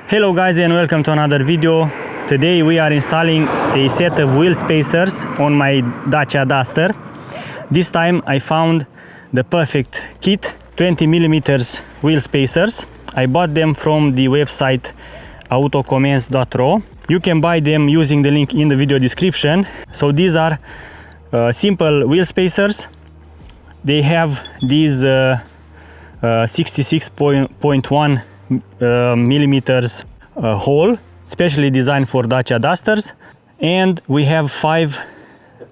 Hello guys and welcome to another video. Today we are installing a set of wheel spacers on my Dacia Duster. This time I found the perfect kit, 20mm wheel spacers. I bought them from the website autocomments.ro. You can buy them using the link in the video description. So these are simple wheel spacers. They have these 66.1 millimeters hole, specially designed for Dacia Dusters, and we have 5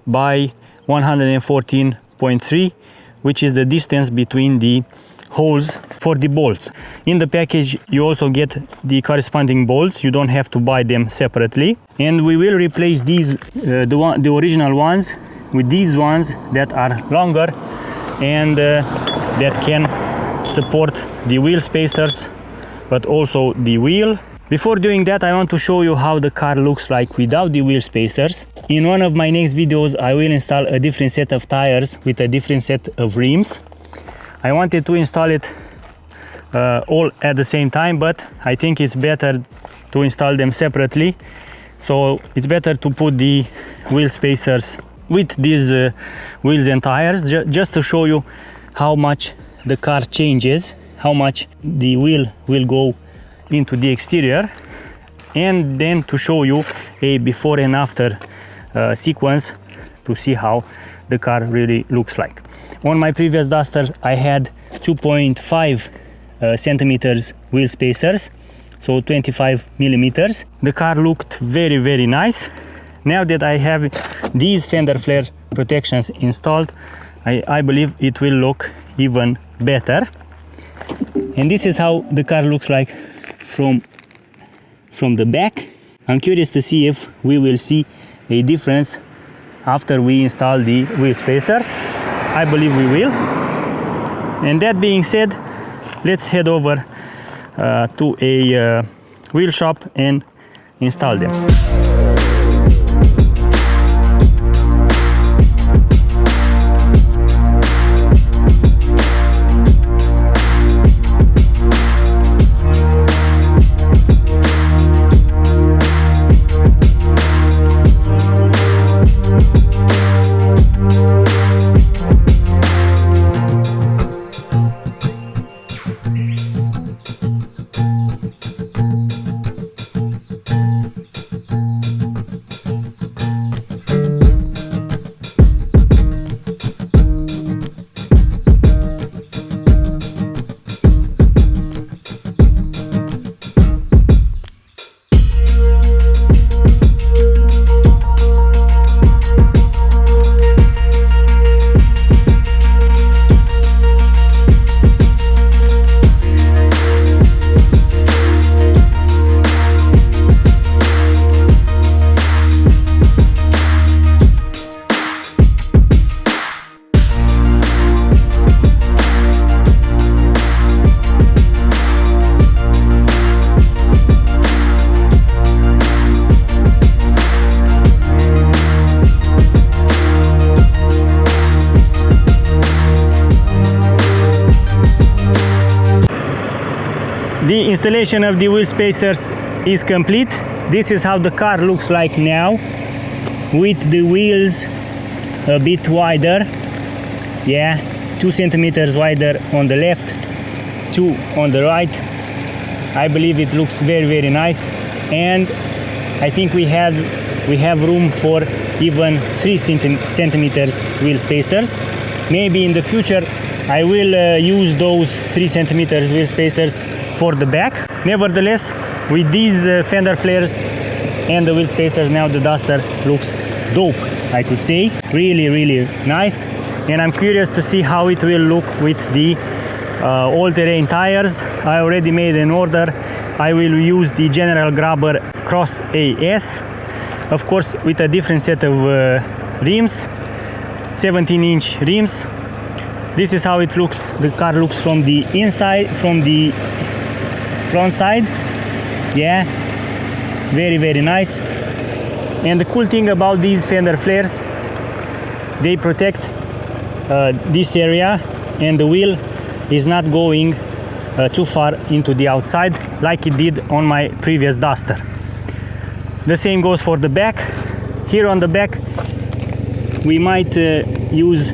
by 114.3, which is the distance between the holes for the bolts. In the package you also get the corresponding bolts. You don't have to buy them separately, and we will replace these the original ones with these ones that are longer and that can support the wheel spacers but also the wheel. Before doing that, I want to show you how the car looks like without the wheel spacers. In one of my next videos I will install a different set of tires with a different set of rims. I wanted to install it all at the same time, but I think it's better to install them separately. So it's better to put the wheel spacers with these wheels and tires, just to show you how much the car changes, how much the wheel will go into the exterior, and then to show you a before and after sequence to see how the car really looks like. On my previous Duster I had 2.5 centimeters wheel spacers, so 25 millimeters. The car looked very nice. Now that I have these fender flare protections installed, I believe it will look even better. And this is how the car looks like from the back. I'm curious to see if we will see a difference after we install the wheel spacers. I believe we will. And that being said, let's head over to a wheel shop and install them. The installation of the wheel spacers is complete. This is how the car looks like now, with the wheels a bit wider. Yeah, 2 centimeters wider on the left, 2 on the right. I believe it looks very nice, and I think we have room for even 3 centimeters wheel spacers. Maybe in the future I will use those 3 centimeters wheel spacers for the back. Nevertheless, with these fender flares and the wheel spacers, now the Duster looks dope, I could say. Really nice. And I'm curious to see how it will look with the all-terrain tires. I already made an order. I will use the General Grabber Cross AS, of course with a different set of rims, 17-inch rims. This is how it looks. The car looks from the inside, from the front side. Yeah, very nice. And the cool thing about these fender flares, they protect this area, and the wheel is not going too far into the outside like it did on my previous Duster. The same goes for the back. Here on the back we might use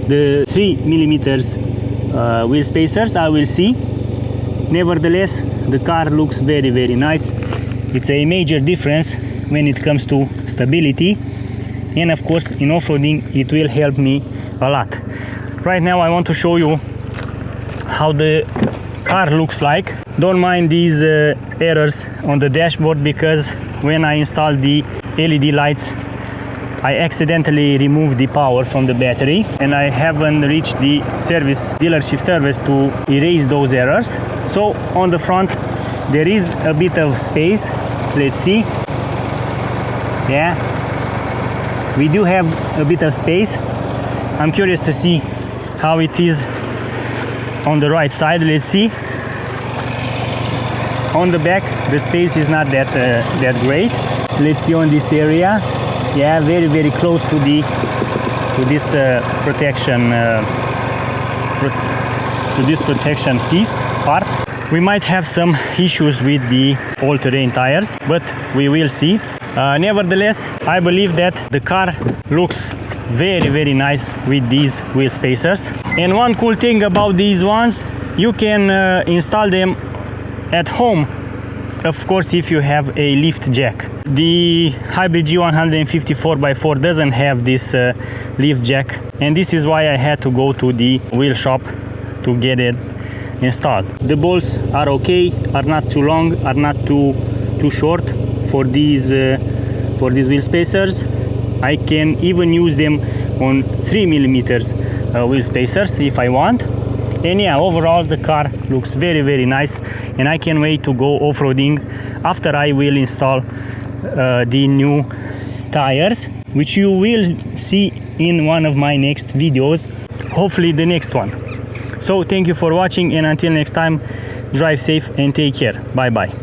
the 3mm wheel spacers, I will see. Nevertheless, the car looks very, very nice. It's a major difference when it comes to stability, and of course in off-roading it will help me a lot. Right now I want to show you how the car looks like. Don't mind these errors on the dashboard, because when I installed the LED lights I accidentally removed the power from the battery, and I haven't reached the dealership service to erase those errors. So on the front there is a bit of space. Let's see. Yeah, we do have a bit of space. I'm curious to see how it is on the right side. Let's see. On the back the space is not that great. Let's see on this area. Yeah, very, very close to this protection piece part. We might have some issues with the all-terrain tires, but we will see. Nevertheless, I believe that the car looks very, very nice with these wheel spacers. And one cool thing about these ones, you can install them at home, of course, if you have a lift jack. The Hybrid-G 154x4 doesn't have this lift jack, and this is why I had to go to the wheel shop to get it installed. The bolts are okay, are not too long, are not too short for these wheel spacers. I can even use them on 3mm wheel spacers if I want. And yeah, overall the car looks very, very nice, and I can't wait to go off-roading after I will install the new tires, which you will see in one of my next videos, hopefully the next one. So thank you for watching, and until next time, drive safe and take care. Bye bye.